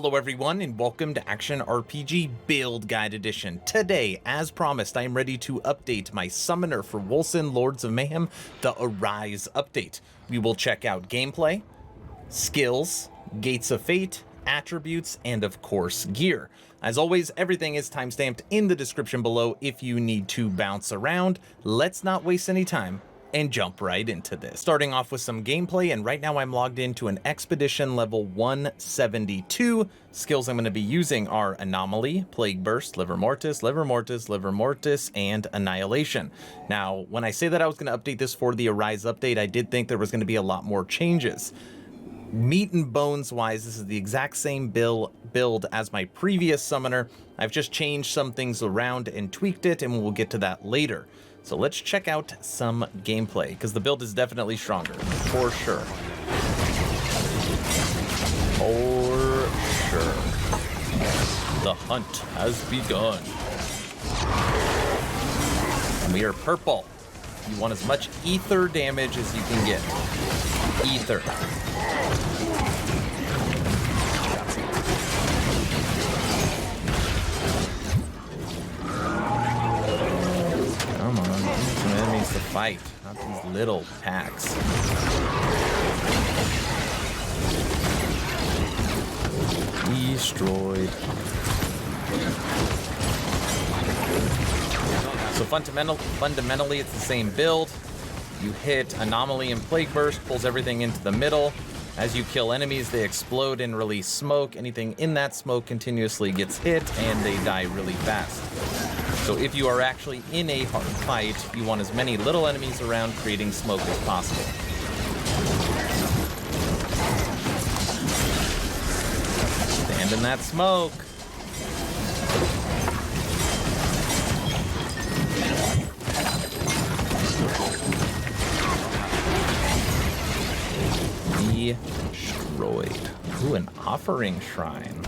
Hello everyone and welcome to Action RPG Build Guide Edition. Today, as promised, I am ready to update my summoner for Wolcen Lords of Mayhem, the Arise update. We will check out gameplay, skills, gates of fate, attributes, and of course gear. As always, everything is timestamped in the description below if you need to bounce around. Let's not waste any time and jump right into this. Starting off with some gameplay, and right now I'm logged into an Expedition level 172. Skills I'm going to be using are Anomaly, Plague Burst, Livor Mortis, Livor Mortis, Livor Mortis, and Annihilation. Now, when I say that I was going to update this for the Arise update, I did think there was going to be a lot more changes. Meat and bones wise, this is the exact same build as my previous summoner. I've just changed some things around and tweaked it, and we'll get to that later. So let's check out some gameplay, because the build is definitely stronger, for sure. For sure. The hunt has begun. We are purple. You want as much ether damage as you can get. Ether. Come on, some enemies to fight, not these little packs. Destroyed. So fundamentally, it's the same build. You hit Anomaly and Plague Burst, pulls everything into the middle. As you kill enemies, they explode and release smoke. Anything in that smoke continuously gets hit, and they die really fast. So if you are actually in a hard fight, you want as many little enemies around creating smoke as possible. Stand in that smoke. Destroyed. Ooh, an offering shrine.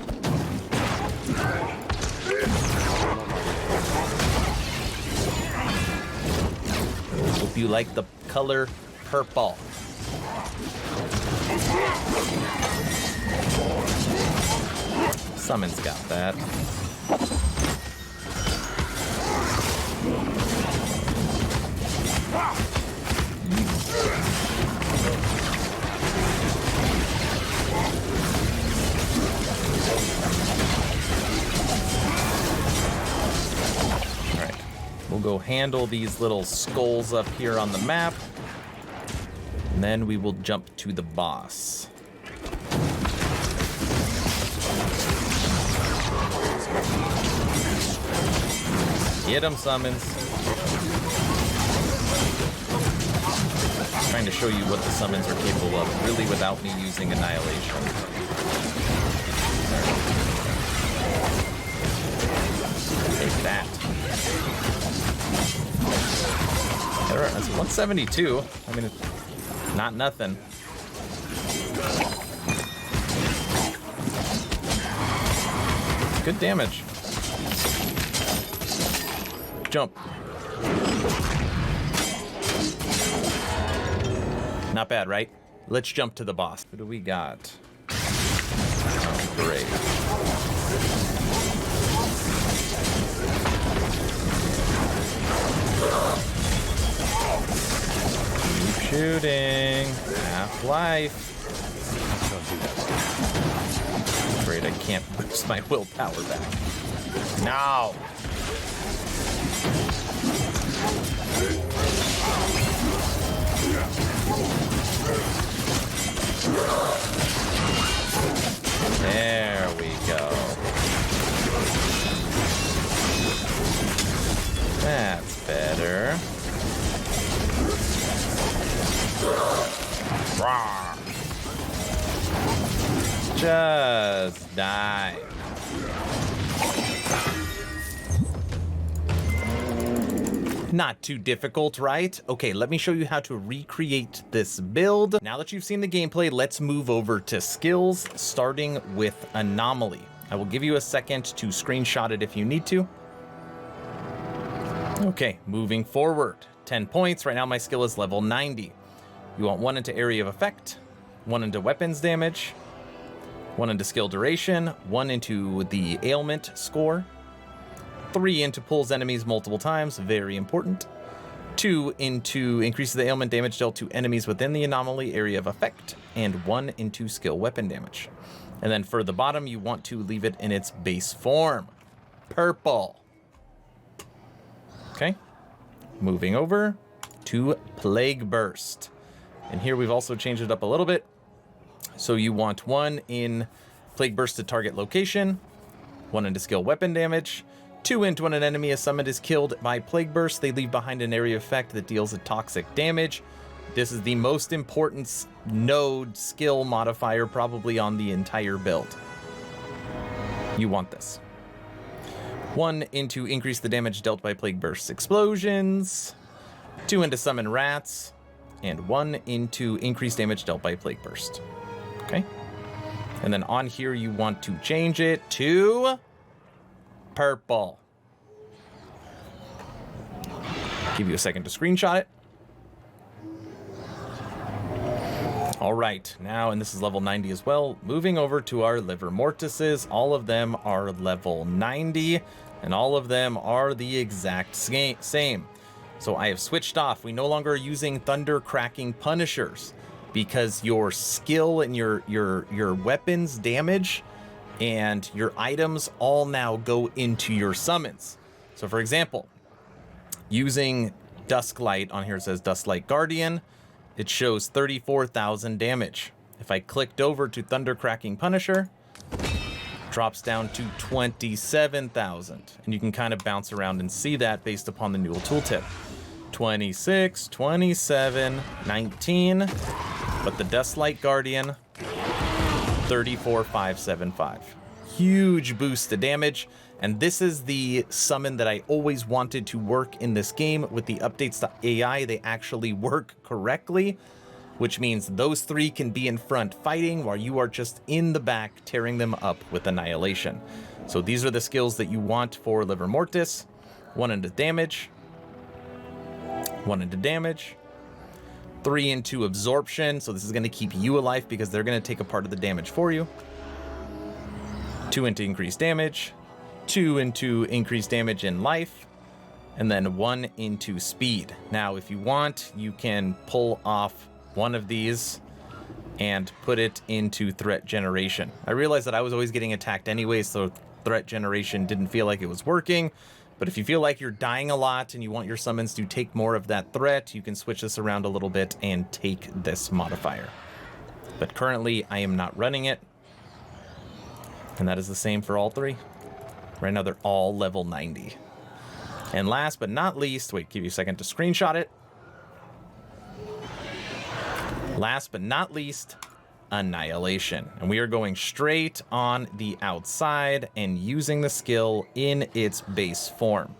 Hope you like the color purple. Summon's got that. We'll go handle these little skulls up here on the map, and then we will jump to the boss. Get him, summons. I'm trying to show you what the summons are capable of, really without me using Annihilation. Take that. That's 172. I mean, not nothing. Good damage. Jump. Not bad, right? Let's jump to the boss. What do we got? Oh, great. Shooting. Half-life. Great, I can't boost my willpower back. No! There we go. That's better. Just die. Not too difficult, right? Okay, let me show you how to recreate this build. Now that you've seen the gameplay, let's move over to skills, starting with Anomaly. I will give you a second to screenshot it if you need to. Okay, moving forward. 10 points. Right now my skill is level 90. You want 1 into area of effect, 1 into weapons damage, 1 into skill duration, 1 into the ailment score, 3 into pulls enemies multiple times, very important. 2 into increases the ailment damage dealt to enemies within the anomaly area of effect, and 1 into skill weapon damage. And then for the bottom, you want to leave it in its base form. Purple. Okay. Moving over to Plague Burst. And here we've also changed it up a little bit. So you want 1 in Plague Burst to target location, 1 into skill weapon damage, 2 into when an enemy is summoned is killed by Plague Burst, they leave behind an area effect that deals a toxic damage. This is the most important node skill modifier probably on the entire build. You want this. 1 into increase the damage dealt by Plague Burst's explosions, 2 into summon rats, and 1 into increase damage dealt by Plague Burst. Okay. And then on here, you want to change it to purple. Give you a second to screenshot it. All right, now, and this is level 90 as well, moving over to our Liver Mortises. All of them are level 90, and all of them are the exact same. So I have switched off. We no longer are using Thunder Cracking Punishers, because your skill and your weapons damage and your items all now go into your summons. So for example, using Dusklight, on here it says Dusklight Guardian, it shows 34,000 damage. If I clicked over to Thunder Cracking Punisher, drops down to 27,000. And you can kind of bounce around and see that based upon the Newell tooltip. 26, 27, 19, but the Dusklight Guardian, 34,575. Huge boost to damage, and this is the summon that I always wanted to work in this game. With the updates to AI, they actually work correctly, which means those 3 can be in front fighting while you are just in the back tearing them up with Annihilation. So these are the skills that you want for Liver Mortis. 1 into damage, 1 into damage, 3 into absorption, so this is going to keep you alive because they're going to take a part of the damage for you. 2 into increased damage, 2 into increased damage in life, and then 1 into speed. Now, if you want, you can pull off one of these and put it into threat generation. I realized that I was always getting attacked anyway, so threat generation didn't feel like it was working. But if you feel like you're dying a lot and you want your summons to take more of that threat, you can switch this around a little bit and take this modifier. But currently, I am not running it. And that is the same for all 3. Right now, they're all level 90. And last but not least, wait, give you a second to screenshot it. Last but not least, Annihilation. And we are going straight on the outside and using the skill in its base form.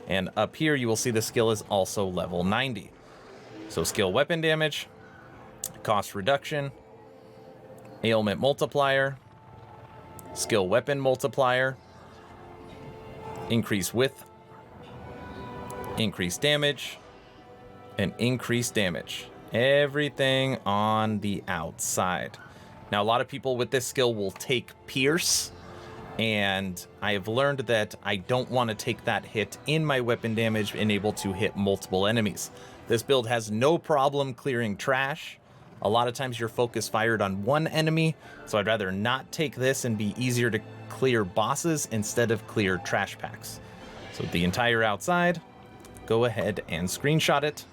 And up here, you will see the skill is also level 90. So skill weapon damage, cost reduction, ailment multiplier, skill weapon multiplier, increase width, increase damage, and increase damage. Everything on the outside. Now, a lot of people with this skill will take Pierce, and I have learned that I don't want to take that hit in my weapon damage and able to hit multiple enemies. This build has no problem clearing trash. A lot of times you're focus fired on one enemy, so I'd rather not take this and be easier to clear bosses instead of clear trash packs. So the entire outside, go ahead and screenshot it.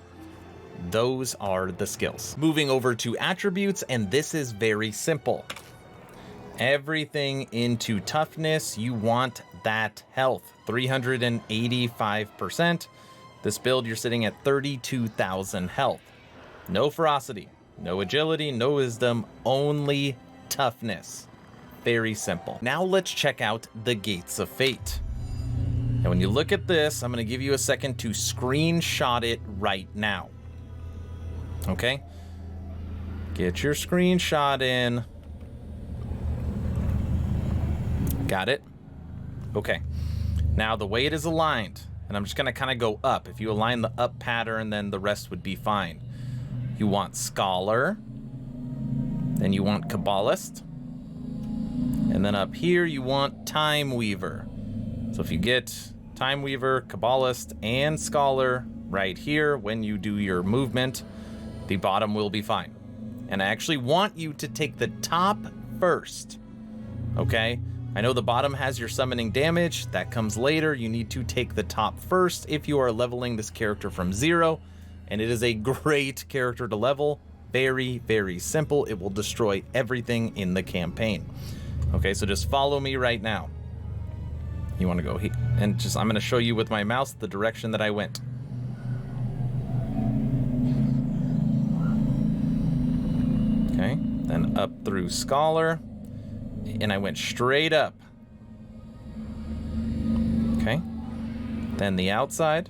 Those are the skills. Moving over to attributes, and this is very simple. Everything into toughness, you want that health, 385%. This build, you're sitting at 32,000 health. No ferocity, no agility, no wisdom, only toughness. Very simple. Now let's check out the Gates of Fate. And when you look at this, I'm going to give you a second to screenshot it right now. Okay? Get your screenshot in. Got it? Okay. Now the way it is aligned, and I'm just going to kind of go up. If you align the up pattern, then the rest would be fine. You want Scholar. Then you want Kabbalist. And then up here, you want Time Weaver. So if you get Time Weaver, Kabbalist, and Scholar right here when you do your movement, the bottom will be fine. And I actually want you to take the top first, okay? I know the bottom has your summoning damage. That comes later. You need to take the top first if you are leveling this character from 0. And it is a great character to level. Very, very simple. It will destroy everything in the campaign. Okay, so just follow me right now. You want to go here. And just, I'm going to show you with my mouse the direction that I went. Okay, then up through Scholar. And I went straight up. Okay. Then the outside.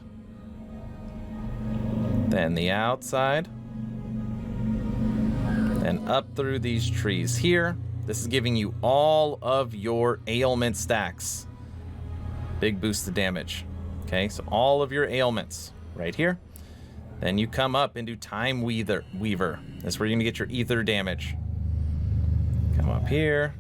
Then the outside. Then up through these trees here. This is giving you all of your ailment stacks. Big boost to damage. Okay, so all of your ailments right here. Then you come up into Time Weaver. That's where you're going to get your ether damage. Come up here.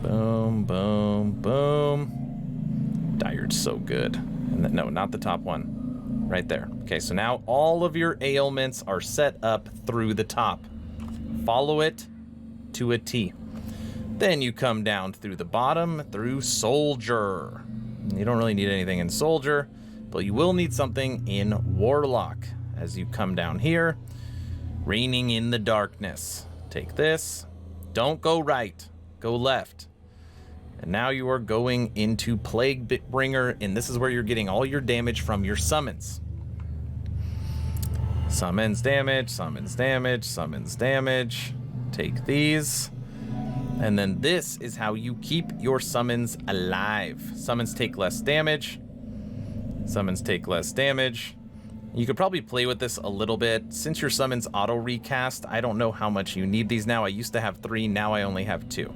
Boom, boom, boom. Dyer's so good. And then, no, not the top one. Right there. Okay, so now all of your ailments are set up through the top. Follow it to a T. Then you come down through the bottom through Soldier. You don't really need anything in Soldier, but you will need something in Warlock. As you come down here, Reigning in the Darkness. Take this. Don't go right. Go left. And now you are going into Plague Bringer, and this is where you're getting all your damage from your summons. Summons damage, summons damage, summons damage. Take these. And then this is how you keep your summons alive. Summons take less damage. Summons take less damage. You could probably play with this a little bit. Since your summons auto recast, I don't know how much you need these now. I used to have 3, now I only have 2.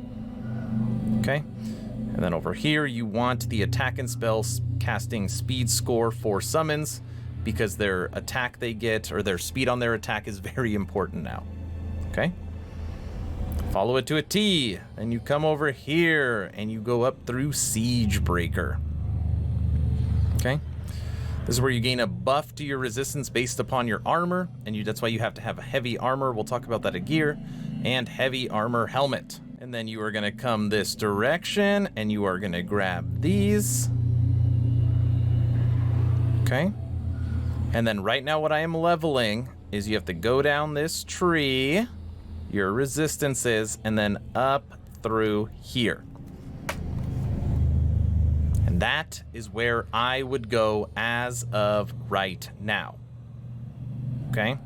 Okay. And then over here, you want the attack and spell casting speed score for summons, because their attack they get, or their speed on their attack, is very important now. Okay? Follow it to a T, and you come over here, and you go up through Siege Breaker. Okay? This is where you gain a buff to your resistance based upon your armor, and that's why you have to have a heavy armor. We'll talk about that at gear, and heavy armor helmet. And then you are going to come this direction, and you are going to grab these. Okay. And then right now what I am leveling is you have to go down this tree, your resistances, and then up through here. And that is where I would go as of right now. Okay?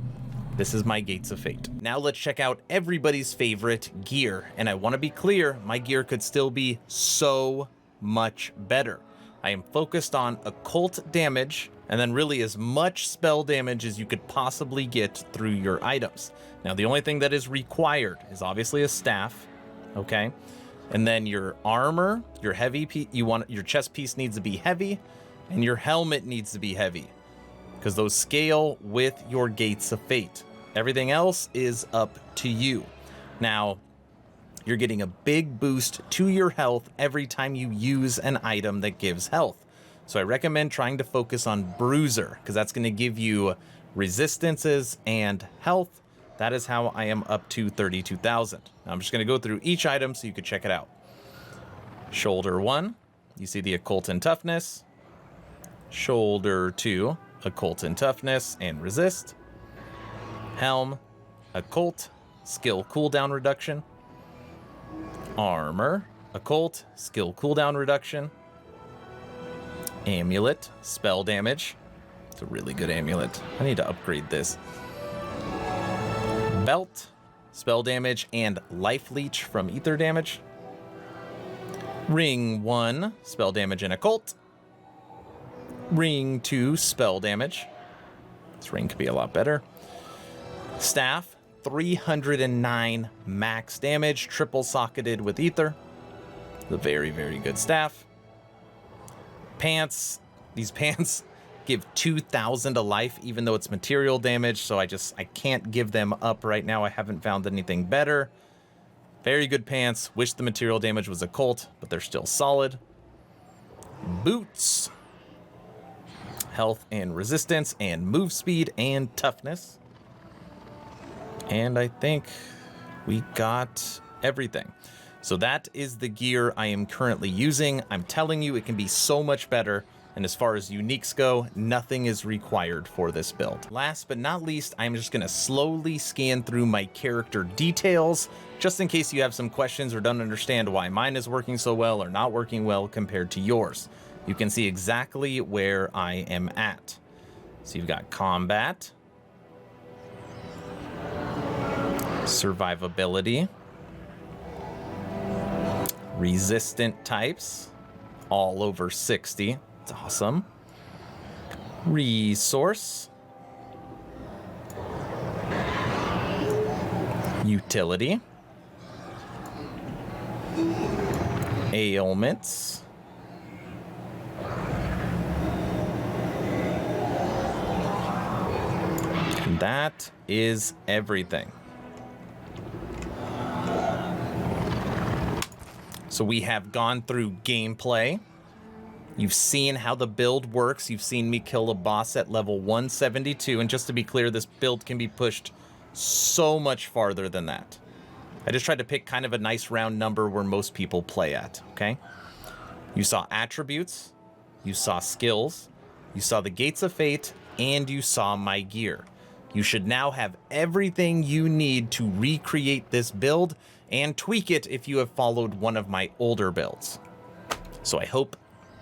This is my Gates of Fate. Now let's check out everybody's favorite gear. And I want to be clear, my gear could still be so much better. I am focused on occult damage, and then really as much spell damage as you could possibly get through your items. Now the only thing that is required is obviously a staff, okay? And then your armor, your heavy piece, your chest piece needs to be heavy, and your helmet needs to be heavy, because those scale with your Gates of Fate. Everything else is up to you. Now, you're getting a big boost to your health every time you use an item that gives health. So I recommend trying to focus on Bruiser, because that's going to give you resistances and health. That is how I am up to 32,000. I'm just going to go through each item so you can check it out. Shoulder 1, you see the occult and toughness. Shoulder 2, occult and toughness and resist. Helm, occult, skill cooldown reduction. Armor, occult, skill cooldown reduction. Amulet, spell damage. It's a really good amulet. I need to upgrade this. Belt, spell damage and life leech from ether damage. Ring 1, spell damage and occult. Ring 2, spell damage. This ring could be a lot better. Staff, 309 max damage, triple socketed with ether. The very, very good staff. Pants. These pants give 2,000 a life, even though it's material damage, so I can't give them up right now. I haven't found anything better. Very good pants. Wish the material damage was occult, but they're still solid. Boots. Health and resistance and move speed and toughness. And I think we got everything. So that is the gear I am currently using. I'm telling you, it can be so much better. And as far as uniques go, nothing is required for this build. Last but not least, I'm just gonna slowly scan through my character details, just in case you have some questions or don't understand why mine is working so well or not working well compared to yours. You can see exactly where I am at. So you've got combat, survivability, resistant types, all over 60. It's awesome. Resource, utility, ailments, and that is everything. So we have gone through gameplay. You've seen how the build works. You've seen me kill a boss at level 172. And just to be clear, this build can be pushed so much farther than that. I just tried to pick kind of a nice round number where most people play at, okay? You saw attributes, you saw skills, you saw the Gates of Fate, and you saw my gear. You should now have everything you need to recreate this build and tweak it if you have followed one of my older builds. So I hope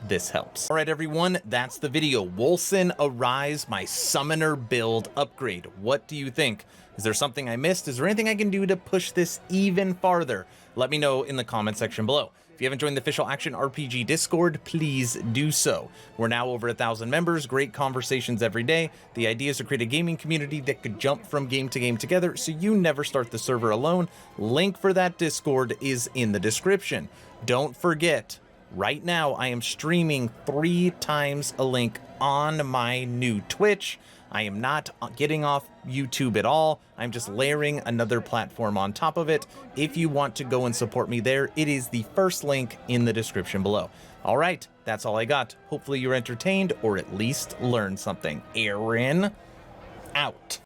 this helps. All right, everyone, that's the video. Wolcen Arise, my summoner build upgrade. What do you think? Is there something I missed? Is there anything I can do to push this even farther? Let me know in the comment section below. If you haven't joined the official Action RPG Discord, please do so. We're now over 1,000 members, great conversations every day. The idea is to create a gaming community that could jump from game to game together so you never start the server alone. Link for that Discord is in the description. Don't forget, right now I am streaming 3 times a link on my new Twitch. I am not getting off YouTube at all. I'm just layering another platform on top of it. If you want to go and support me there, it is the first link in the description below. All right, that's all I got. Hopefully you're entertained or at least learned something. Aaron, out.